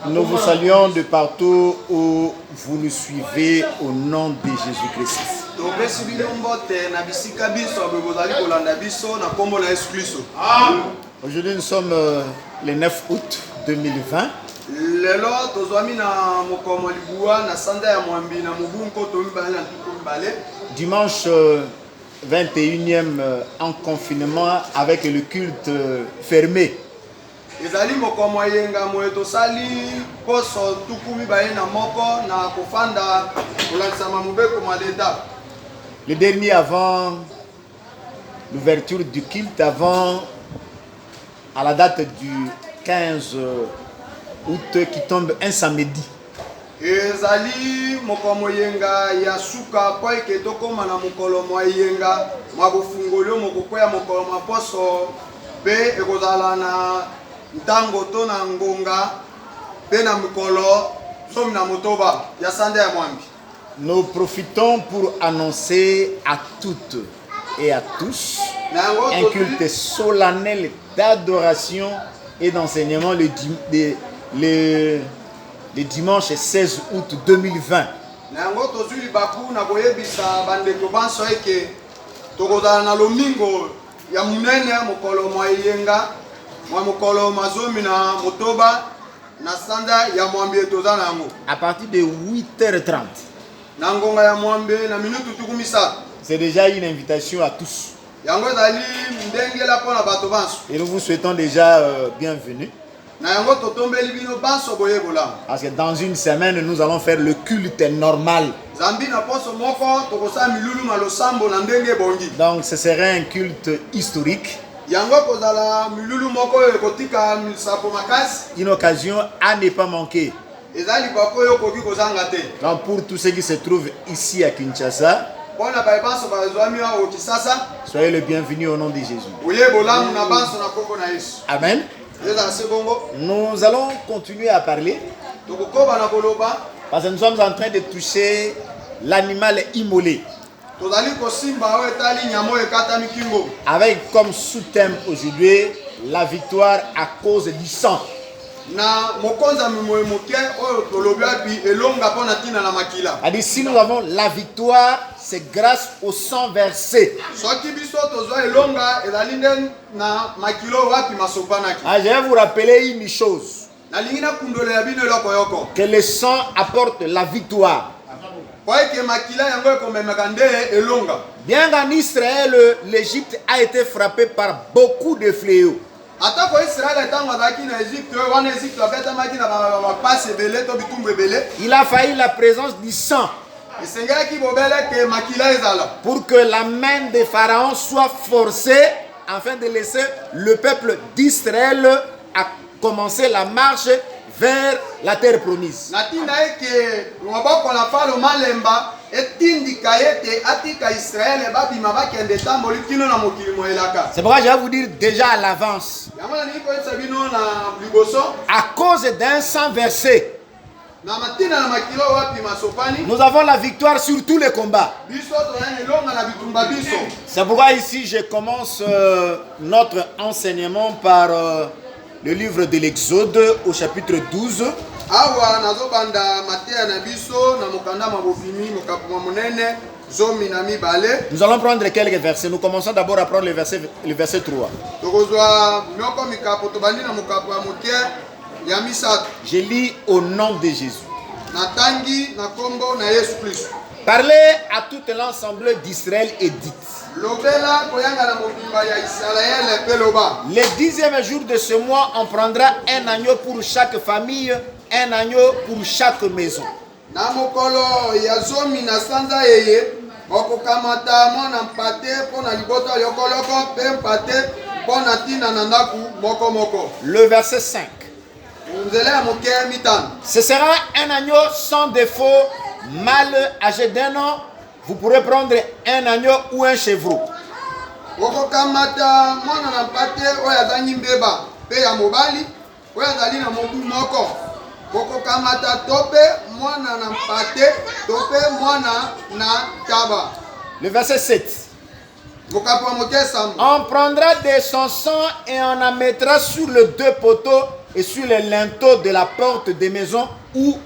Nous vous saluons de partout où vous nous suivez au nom de Jésus-Christ. Aujourd'hui nous sommes le 9 août 2020. Dimanche 21e en confinement avec le culte fermé. Le dernier avant l'ouverture du culte, avant à la date du 15 août qui tombe un samedi. Nous profitons pour annoncer à toutes et à tous un culte solennel d'adoration et d'enseignement le dimanche 16 août 2020. À partir de 8h30. C'est déjà une invitation à tous. Et nous vous souhaitons déjà bienvenue. Parce que dans une semaine, nous allons faire le culte normal. Donc ce serait un culte historique. Une occasion à ne pas manquer. Donc pour tous ceux qui se trouvent ici à Kinshasa, soyez le bienvenu au nom de Jésus. Amen. Nous allons continuer à parler parce que nous sommes en train de toucher l'animal immolé. Avec comme sous-thème aujourd'hui la victoire à cause du sang. Si nous avons la victoire, c'est grâce au sang versé. Je vais vous rappeler une chose. Que le sang apporte la victoire. Bien qu'en Israël, l'Égypte a été frappée par beaucoup de fléaux. Il a fallu la présence du sang pour que la main de Pharaon soit forcée afin de laisser le peuple d'Israël à commencer la marche vers la terre promise. C'est pourquoi je vais vous dire déjà à l'avance. À cause d'un sang versé, nous avons la victoire sur tous les combats. C'est pourquoi ici je commence notre enseignement par le livre de l'Exode au chapitre 12. Nous allons prendre quelques versets. Nous commençons d'abord à prendre le verset 3. Je lis au nom de Jésus. Parlez à toute l'ensemble d'Israël et dites: le 10e jour de ce mois, on prendra un agneau pour chaque famille, un agneau pour chaque maison. Le verset 5. Ce sera un agneau sans défaut, mâle âgé d'1 an. Vous pourrez prendre un agneau ou un chevreau. Le verset 7. On prendra de son sang et on en mettra sur les 2 poteaux et sur les linteaux de la porte des maisons où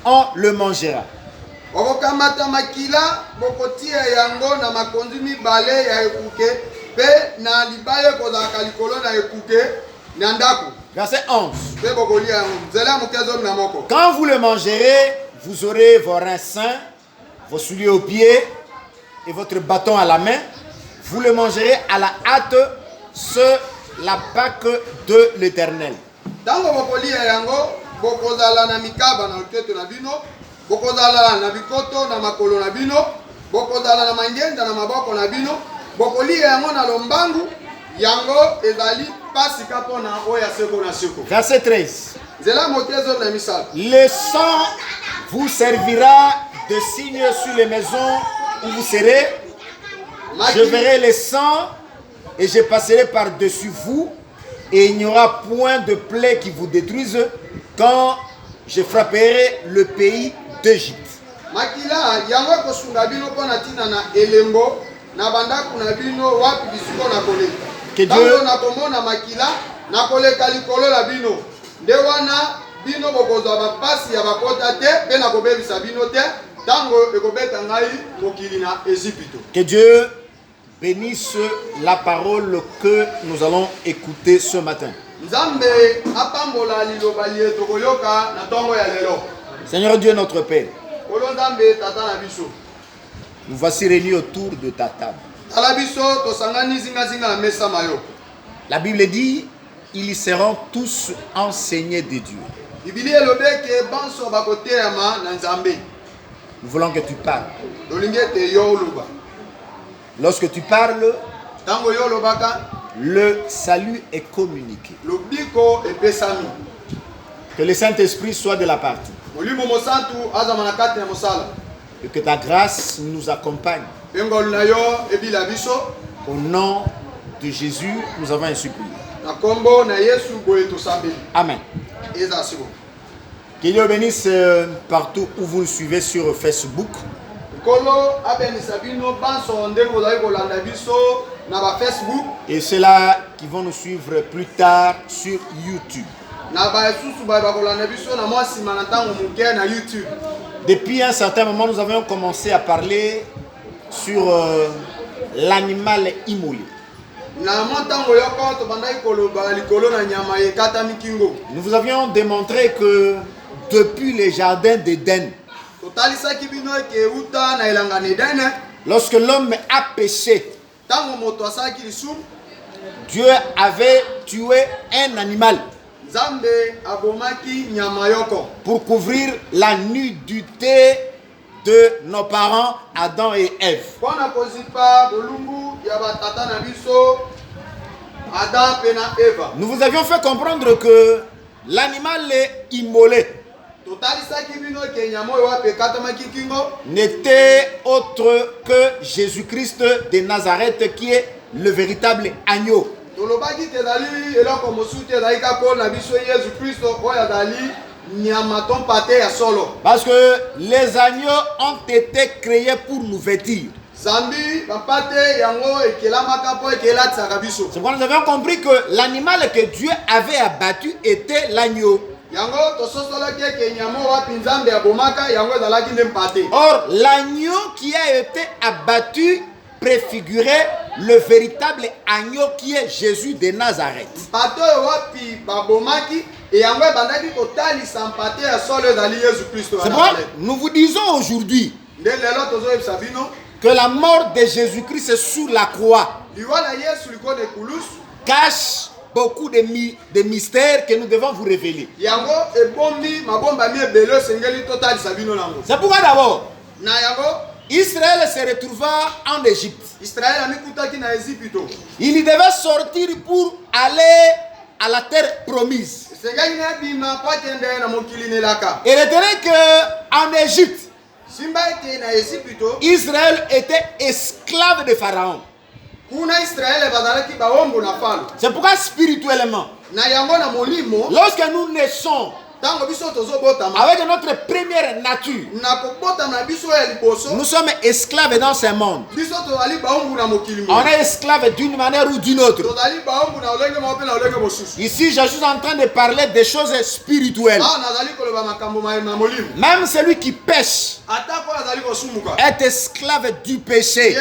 on le mangera. Okokamata makila bokotia yango na makonzi mibale ya ekuke pe na libaye kozaka likolo na ekuke na ndako. Verset 11. Pe bokolia yango nzela mokezo na moko. Quand vous le mangerez, vous aurez vos reins sains, vos souliers aux pieds et votre bâton à la main. Vous le mangerez à la hâte, c'est la Pâque de l'Éternel. Tango bokolia yango bokozala na mikaba na loketo na bino, bokozala na bikoto na makolo na bino, bokozala na mangenda na maboko na bino, bokolia yango na lombangu, yango ezali pasika pona oya seko na seko. Verset 13. Nzela mokezo na misala. Le sang vous servira de signe sur les maisons où vous serez. Je verrai le sang et je passerai par-dessus vous, et il n'y aura point de plaie qui vous détruise quand je frapperai le pays d'Égypte. Makila yango kosunga bino pona tina na elembo na bandaku na bino wapi bisiko na koleka. Que Dieu Tango na komona makila na koleka likolo la bino. Nde wana bino bokozwa bapasi ya bakota te pe na kobebisa bino te tango ekobeta ngai mokili na Égypte. Que Dieu bénisse la parole que nous allons écouter ce matin. Nzambe apambola liloba lieto koyoka na tongo ya lelo. Seigneur Dieu notre Père, Kolo Nzambe tata na biso. nous voici réunis autour de ta table. Tala biso tosangani zinga zinga na mesa mayo. La Bible dit, ils seront tous enseignés de Dieu. Biblia elobeke banso bakoteyama na Nzambe. Nous voulons que tu parles. Tolingi ete yo oloba. Lorsque tu parles, Tango yo olobaka le salut est communiqué. lobiko epesami. Que le Saint-Esprit soit de la partie. Molimo mosantu azama na kati na mosala. Et que ta grâce nous accompagne. Pengol na yo ebila biso. Au nom de Jésus, nous avons ainsi prié. Na kombo na Yesu boye tosambeli. Amen. Eza sibo. Que Dieu bénisse partout où vous nous suivez sur Facebook. Kolo abenisa bino banso ndeko za kolanda biso na ba Facebook. Et ceux-là qui vont nous suivre plus tard sur YouTube. Na ba susu ba kolanda biso na mwasi manantango muke na YouTube. Depuis un certain moment, nous avions commencé à parler sur l'animal immolé. Na montango yoko to bandai koloba likolo na nyama yekata mikingo. Nous vous avions démontré que depuis les jardins d'Éden, Totalisa kibino ke uta na ilanga Eden. lorsque l'homme a péché, Tango moto asaki lisum. Dieu avait tué un animal Nzambe abomaki nyama yoko. pour couvrir la nudité de nos parents Adam et Ève. Pona kozipa bolumbu ya batata na biso Adam pe na Eva. Nous vous avions fait comprendre que l'animal immolé Totalisa kibino ke nyama yo ape katamaki kingo. n'était autre que Jésus-Christ de Nazareth qui est le véritable agneau. Tolobaki tezali eloko mosusu tezali kako na biso Yesu Kristo oyo azali nyama ton pate ya solo. Parce que les agneaux ont été créés pour nous vêtir. Zambi bapate yango ekelamaka po ekelatisaka biso. C'est pourquoi nous avions compris que l'animal que Dieu avait abattu était l'agneau. Yango tososolaki eke nyama wapi Nzambe abomaka yango ezalaki nde mpate. Or, l'agneau qui a été abattu préfigurait le véritable agneau qui est Jésus de Nazareth. Mpate oyo wapi babomaki yango ebandaki kotalisa mpate ya solo ezali Yesu Kristo. C'est pourquoi nous vous disons aujourd'hui nde lelo tozoyebisa bino que la mort de Jésus-Christ sur la croix liwa na Yesu likolo ekulusu cache beaucoup de mystères que nous devons vous révéler. yango ebombi mabombami ebele osengeli totalisa bino nango. C'est pourquoi d'abord, Na yango Israël se retrouva en Égypte. Israël amikutaki na Ezipito. Il devait sortir pour aller à la terre promise. Esengeli na bima po akende na mokili nelaka. Et retenez qu'en Égypte, Simba ete na Ezipito Israël était esclave de Pharaon. kuna Israël bazalaki baombo na falo. C'est pourquoi spirituellement, Na yango na molimo lorsque nous naissons avec notre première nature, nous sommes esclaves dans ce monde. On est esclaves d'une manière ou d'une autre. Ici, je suis en train de parler des choses spirituelles. Même celui qui pêche est esclave du péché.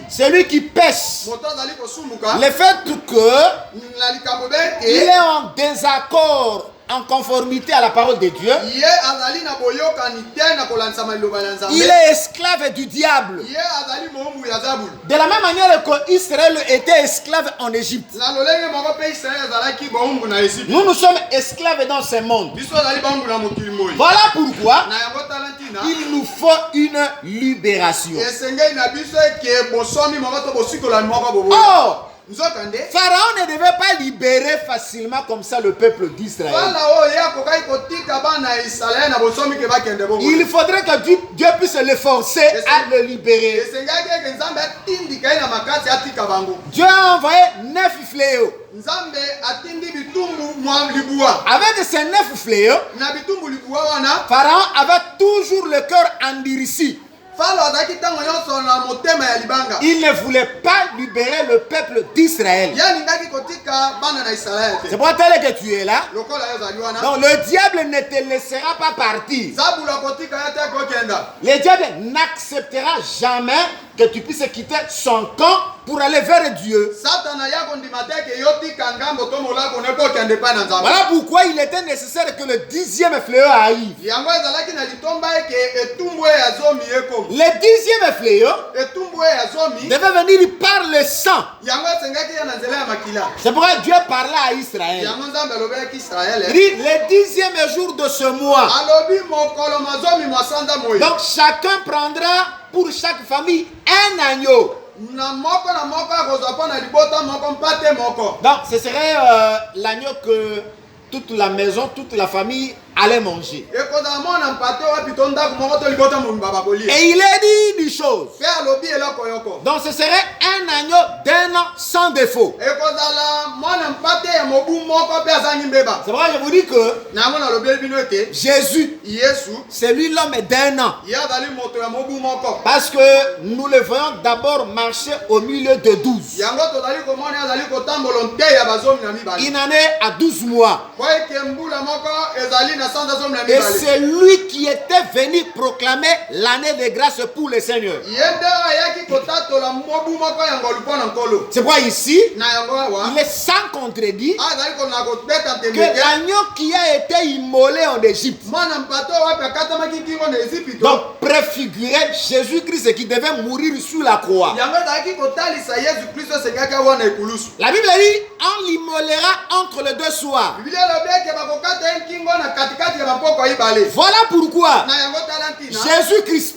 Celui qui pêche, le fait qu'il est en désaccord, en conformité à la parole de Dieu, il est esclave du diable. De la même manière qu'Israël était esclave en Égypte, nous sommes esclaves dans ce monde. Voilà pourquoi il nous faut une libération. Oh! Pharaon ne devait pas libérer facilement comme ça le peuple d'Israël. Il faudrait que Dieu puisse le forcer à le libérer. Dieu a envoyé 9 fléaux. Avec ces 9 fléaux, Pharaon avait toujours le cœur endurci. Il ne voulait pas libérer le peuple d'Israël. C'est pour tel que tu es là. Donc le diable ne te laissera pas partir. Le diable n'acceptera jamais que tu puisses quitter son camp pour aller vers Dieu. Voilà pourquoi il était nécessaire que le 10e fléau arrive. Le 10e fléau devait venir par le sang. C'est pourquoi Dieu parlait à Israël. Il dit le 10e jour de ce mois. Donc chacun prendra pour chaque famille un agneau. Donc ce serait l'agneau que toute la maison, toute la famille allait manger. Et il a dit une chose. Donc ce serait un agneau d'un an sans défaut. C'est vrai, je vous dis que Jésus, c'est lui l'homme d'un an. Parce que nous le voyons d'abord marcher au milieu de 12. Il en est à 12 mois. Et c'est lui qui était venu proclamer l'année de grâce pour le Seigneur. C'est pourquoi ici, il est sans contredit que l'agneau qui a été immolé en Égypte, donc préfigurait Jésus-Christ qui devait mourir sur la croix. La Bible dit, on l'immolera entre les deux soirs. Voilà pourquoi Jésus-Christ,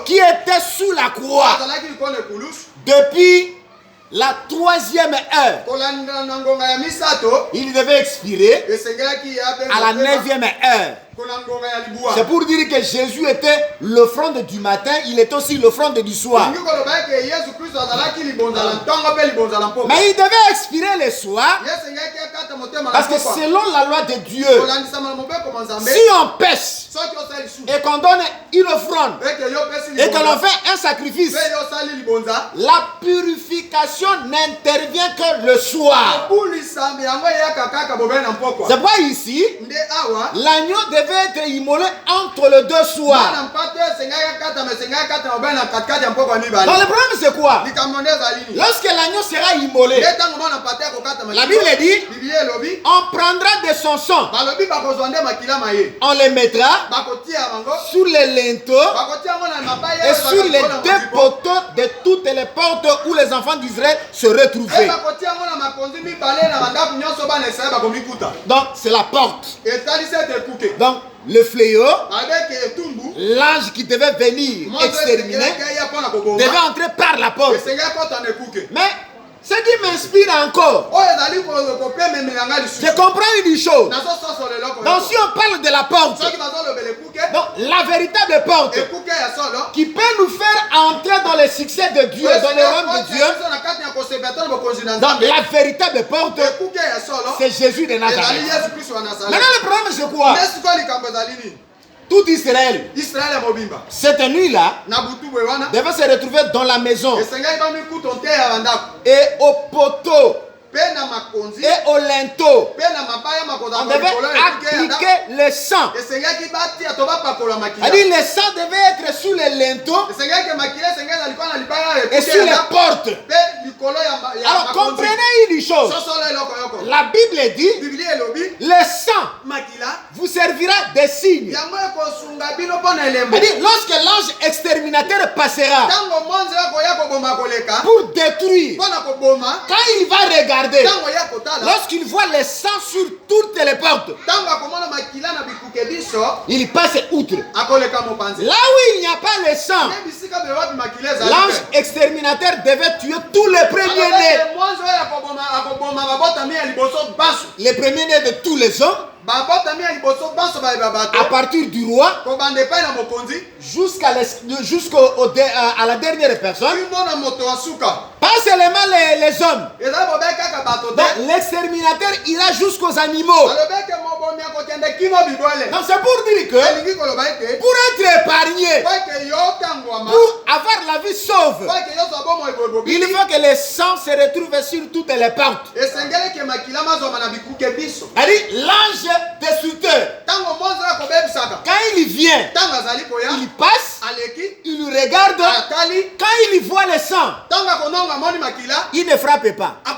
qui était sous la croix depuis la 3e heure, il devait expirer à la 9e heure. C'est pour dire que Jésus était l'offrande du matin, il est aussi l'offrande du soir. Mais il devait expirer le soir, parce que selon la loi de Dieu, si on pêche et qu'on donne une offrande et que l'on fait un sacrifice, la purification n'intervient que le soir. C'est pourquoi ici, l'agneau devait être immolé entre les deux soirs. Donc le problème c'est quoi? Lorsque l'agneau sera immolé, la Bible dit, on prendra de son sang, on le mettra sur les linteaux et sur les deux poteaux de toutes les portes où les enfants d'Israël se retrouvaient. Donc c'est la porte. Donc le fléau, l'ange qui devait venir exterminer, devait entrer par la porte. Mais ce qui m'inspire encore, je comprends une chose. Donc si on parle de la porte, donc la véritable porte qui peut nous faire entrer dans le succès de Dieu, dans le royaume de Dieu, Donc la véritable porte, c'est Jésus de Nazareth. Maintenant le problème c'est quoi? Tout Israël, cette nuit-là, devait se retrouver dans la maison et au poteau et au linteau. On devait appliquer le sang. C'est-à-dire le sang devait être sur les linteaux et sur les portes. Alors comprenez une chose. La Bible dit, le sang vous servira de signe. C'est-à-dire lorsque l'ange exterminateur passera pour détruire, quand il va regarder, lorsqu'il voit le sang sur toutes les portes, il passe outre. Là où il n'y a pas le sang, l'ange exterminateur devait tuer tous les premiers-nés. Les premiers-nés de tous les hommes, à partir du roi jusqu'à la dernière personne, pas seulement les hommes. Donc l'exterminateur ira jusqu'aux animaux. Donc c'est pour dire que pour être épargné, pour avoir la vie sauve, il faut que le sang se retrouve sur toutes les portes. C'est-à-dire l'ange destructeur, quand il vient, il passe, il regarde, quand il voit le sang, il ne frappe pas. Quand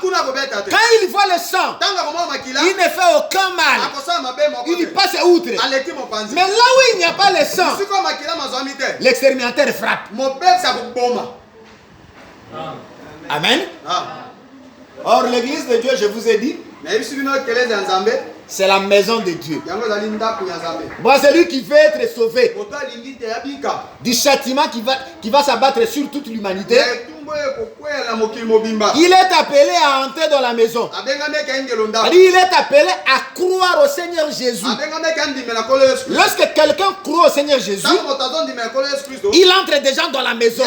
il voit le sang, il ne fait aucun mal. Il passe outre. Mais là où il n'y a pas le sang, l'exterminateur frappe. Amen. Or l'église de Dieu, je vous ai dit, c'est la maison de Dieu. Moi, celui qui veut être sauvé du châtiment qui va s'abattre sur toute l'humanité, il est appelé à entrer dans la maison. Il est appelé à croire au Seigneur Jésus. Lorsque quelqu'un croit au Seigneur Jésus, il entre déjà dans la maison.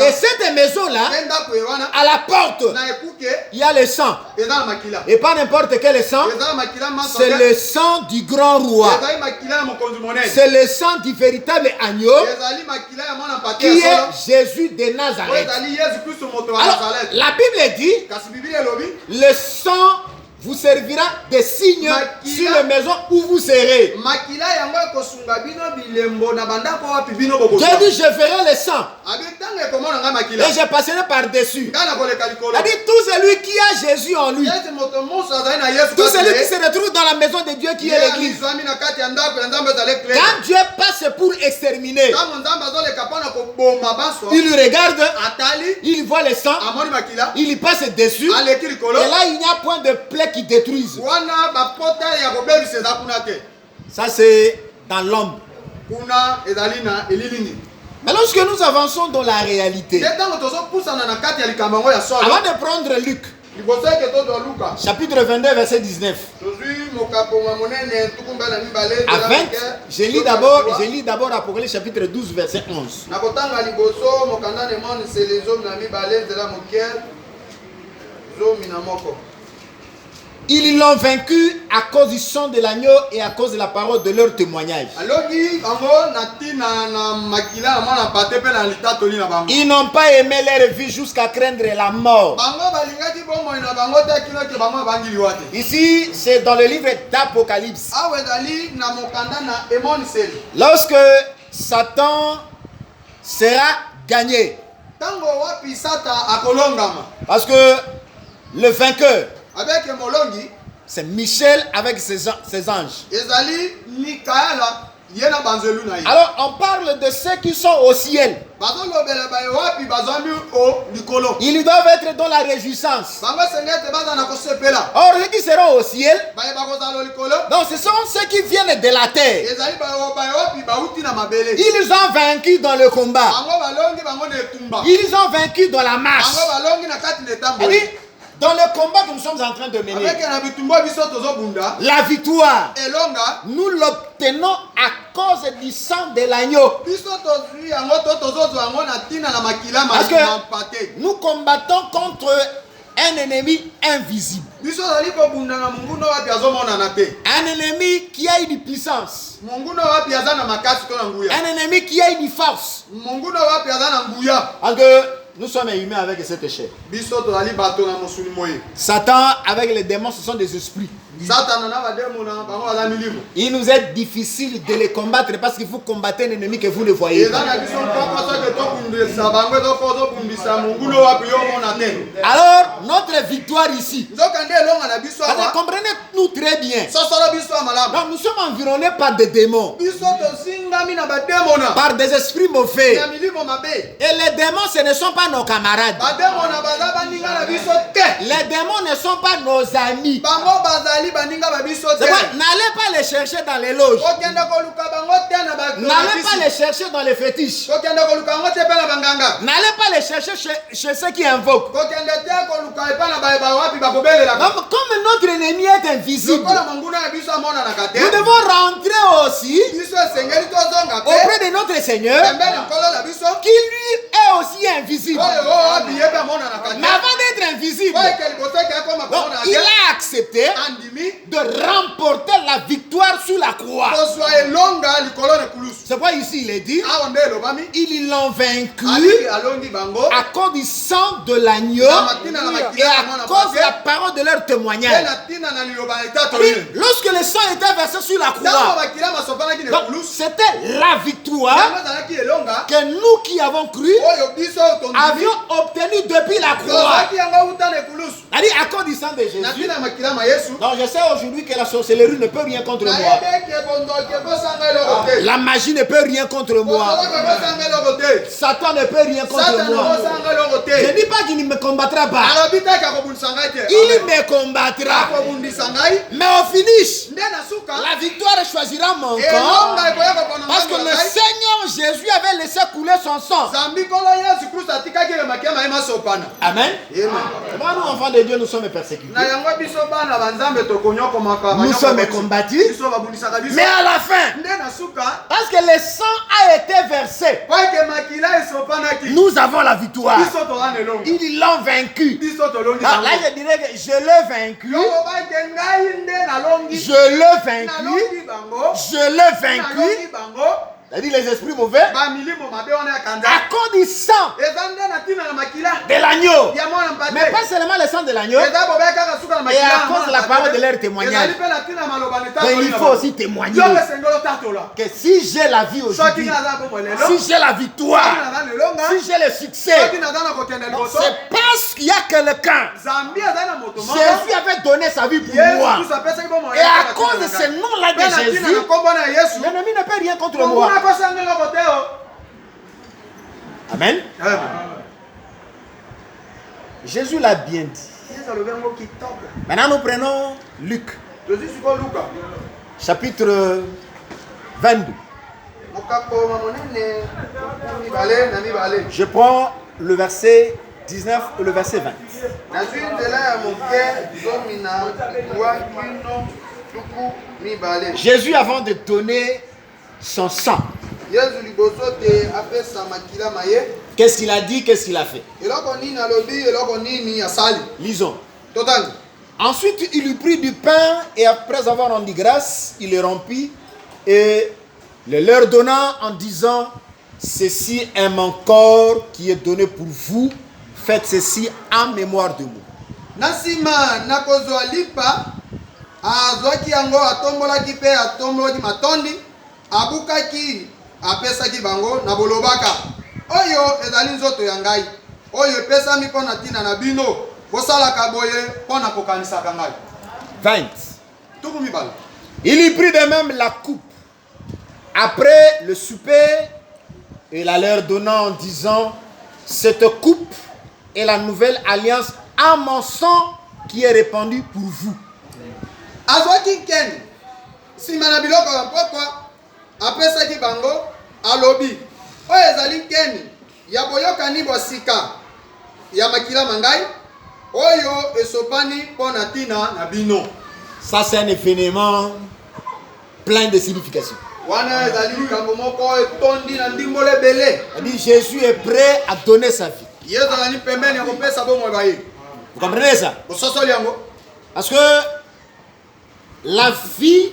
Et cette maison-là, à la porte, il y a le sang. Et pas n'importe quel sang. C'est le sang du grand roi. C'est le sang du véritable agneau qui est Jésus de Nazareth. Alors, la Bible dit, le sang vous servira de signe sur les maisons où vous serez. J'ai dit, je ferai le sang et je passerai par-dessus. C'est-à-dire, tout celui qui a Jésus en lui, tout celui qui se retrouve dans la maison de Dieu qui est l'église, quand Dieu passe pour exterminer, il regarde, il voit le sang, il y passe dessus, et là il n'y a point de plaie qui détruisent. Ça c'est dans l'homme. Mais lorsque nous avançons dans la réalité, avant de prendre Luc, chapitre 22, verset 19. À 20, je lis d'abord Apocalypse chapitre 12, verset 11. Ils l'ont vaincu à cause du sang de l'agneau et à cause de la parole de leur témoignage. Ils n'ont pas aimé leur vie jusqu'à craindre la mort. Ici, c'est dans le livre d'Apocalypse. Lorsque Satan sera gagné. Parce que le vainqueur, c'est Michel avec ses anges. Alors on parle de ceux qui sont au ciel. Ils doivent être dans la réjouissance. Or ceux qui seront au ciel, donc ce sont ceux qui viennent de la terre. Ils ont vaincu dans le combat. Ils ont vaincu dans la marche. Dans le combat que nous sommes en train de mener, la victoire, nous l'obtenons à cause du sang de l'agneau. Parce que nous combattons contre un ennemi invisible. Un ennemi qui a une puissance. Un ennemi qui a une force. Parce que nous sommes humains avec cette chair. Satan avec les démons, ce sont des esprits. Il nous est difficile de les combattre parce qu'il faut combattre un ennemi que vous ne voyez pas. Alors, notre victoire ici, comprenez-nous très bien. Donc, nous sommes environnés par des démons, par des esprits mauvais. Et les démons, ce ne sont pas nos camarades. Les démons ne sont pas nos amis. N'allez pas les chercher dans les loges. N'allez pas les chercher dans les fétiches. N'allez pas les chercher chez ceux qui invoquent. Comme notre ennemi est invisible, nous devons rentrer aussi auprès de notre Seigneur, qui lui est aussi invisible. Mais avant d'être invisible, donc, il a accepté de remporter la victoire sur la croix. C'est pourquoi ici il est dit, ils l'ont vaincu à cause du sang de l'agneau et à cause de la parole de leur témoignage. Lorsque le sang était versé sur la croix, c'était la victoire que nous qui avons cru avions obtenue depuis la croix. C'est-à-dire à cause du sang de Jésus. Donc je sais aujourd'hui que la sorcellerie ne peut rien contre moi. La magie ne peut rien contre moi. Satan ne peut rien contre moi. Je ne dis pas qu'il ne me combattra pas. Il me combattra. Mais au finish, la victoire choisira mon camp. Parce que le Seigneur Jésus avait laissé couler son sang. Amen. Moi, nous, enfants de Dieu, nous sommes persécutés. Nous sommes combattus. Mais à la fin, parce que le sang a été versé, nous avons la victoire. Ils l'ont vaincu. Alors là, je dirais que je l'ai vaincu. Je l'ai vaincu. Je l'ai vaincu. C'est-à-dire les esprits mauvais, à cause du sang de l'agneau. Mais pas seulement le sang de l'agneau, et à cause de la parole de leur témoignage. Mais il faut aussi témoigner que si j'ai la vie aujourd'hui, si j'ai la victoire, si j'ai le succès, c'est parce qu'il y a quelqu'un. Jésus avait donné sa vie pour moi. Et à cause de ce nom-là de Jésus, l'ennemi ne peut rien contre moi. Amen. Jésus l'a bien dit. Maintenant nous prenons Luc, chapitre 22. Je prends le verset 19 et le verset 20. Jésus, avant de donner son sang, qu'est-ce qu'il a dit, qu'est-ce qu'il a fait? Lisons. Ensuite, il lui prit du pain et après avoir rendu grâce, il le rompit et le leur donna en disant: ceci est mon corps qui est donné pour vous, faites ceci en mémoire de moi. Nasima nakozwa lipa azwaki yango atombolaki pe atombolaki matondi abukaki apesaki bango na bolobaka oyo ezali nzoto ya ngai oyo epesami mpona ntina na bino bosalaka boye mpona kokanisaka ngai. 20. Il y prit de même la coupe après le souper et la leur donnant en disant: cette coupe est la nouvelle alliance à mon sang qui est répandu pour vous. Azwaki ken simana biloko ya pokwa apesaki bango alobi oyo ezali keni ya boyokani bwa sika ya makila mangai Oyo esopani pona tina na bino. Ça, c'est un événement plein de signification. Wana ezali likambo moko etondi na ndimbolo ebele. C'est-à-dire Jésus est prêt à donner sa vie. Yesu azali pembeni ya kopesa bomoi baye. Vous comprenez ça? Bososoli yango. Parce que la vie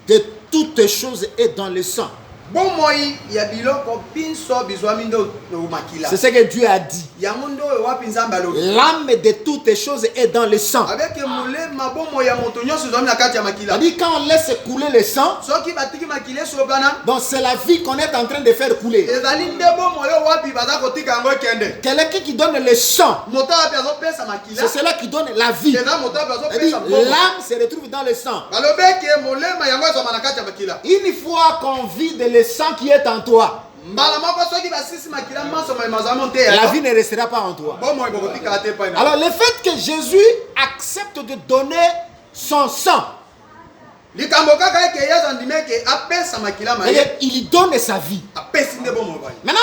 de toutes choses est dans le sang. Bomoi ya biloko pinso bizwami ndo makila. C'est ce que Dieu a dit. Yango ndo wapi nzambe alobi. L'âme de toutes choses est dans le sang. Avec molema bomoi ya moto nyonso zwami na kati ya makila. C'est-à-dire quand on laisse couler le sang, Soki batiki makila sobana. donc c'est la vie qu'on est en train de faire couler. Ezali nde bomoi yo wapi baza kotika yango kende. Quelqu'un qui donne le sang, Moto wapi azopesa makila. c'est cela qui donne la vie. Eza moto wapi C'est-à-dire azopesa bomoi. l'âme se retrouve dans le sang. Balobeke molema yango ezwama na kati ya makila. Une fois qu'on vide le sang qui est en toi, Mbala moko soki basisi makila maso mai mazamo te la ya. vie ne restera pas en toi. Bomoi bokotika ate pa na. Alors le fait que Jésus accepte de donner son sang, Likambo kaka eke Yesu andimeke apesa makila maye. c'est-à-dire, il donne sa vie. Apesi nde bomoi baye. Maintenant,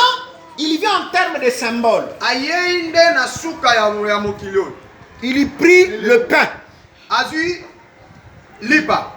il vient en termes de symboles. Ayei nde na suka ya mokili oyo. Il prit le pain. Azwi lipa.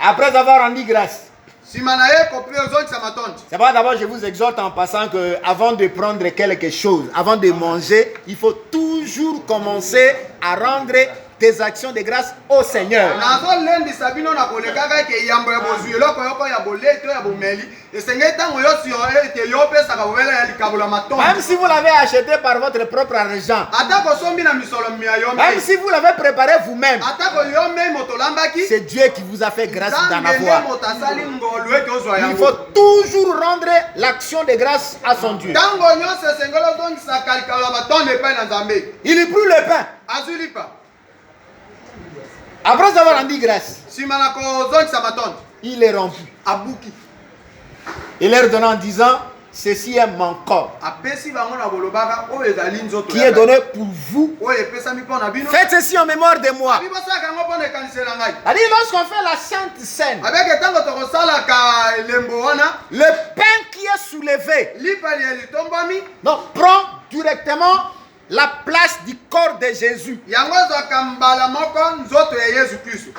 Après avoir rendu grâce. Sima na ye kopri ozokisa matondi. C'est pas d'abord je vous exhorte en passant que avant de prendre quelque chose, avant de manger, il faut toujours commencer à rendre des actions de grâce au Seigneur. Nazolendisa bino na kolekaka eke yambo ya bozwi eloko yoko ya boleto ya bomeli esengeli ntango yosi ete yo opesaka bobele ya likabola matondi. Même si vous l'avez acheté par votre propre argent, ata kosombi na misolo ya yo même mei. si vous l'avez préparé vous-même, Ata ko yo mei moto lambaki. c'est Dieu qui vous a fait grâce dans la Nzambe foi. nde moto asali ngolu eke ozwa Il yango. faut toujours rendre l'action de grâce à son Dieu. Ntango nyonso esengeli ozongisaka likabola matondi epai na Nzambe. Il prit le pain. Azwi lipa. Après avoir rendu grâce, Sima na kozongisa matondi. il est rompu. Abuki. Il leur donna en disant, ceci est mon corps Apesi bango na bolobaka oyo ezali nzoto. qui est donné pour vous. Oyo epesami mpo na bino. Faites ceci en mémoire de moi. Abi basalaka yango mpo na ekanisela ngai. C'est-à-dire, lorsqu'on fait la sainte scène, Avec ntango tokosalaka elembo wana. le pain qui est soulevé, Lipa lia litombami. donc prend directement la place du corps de Jésus. Yango ezwaka mbala moko nzoto ya Yesu Kristo.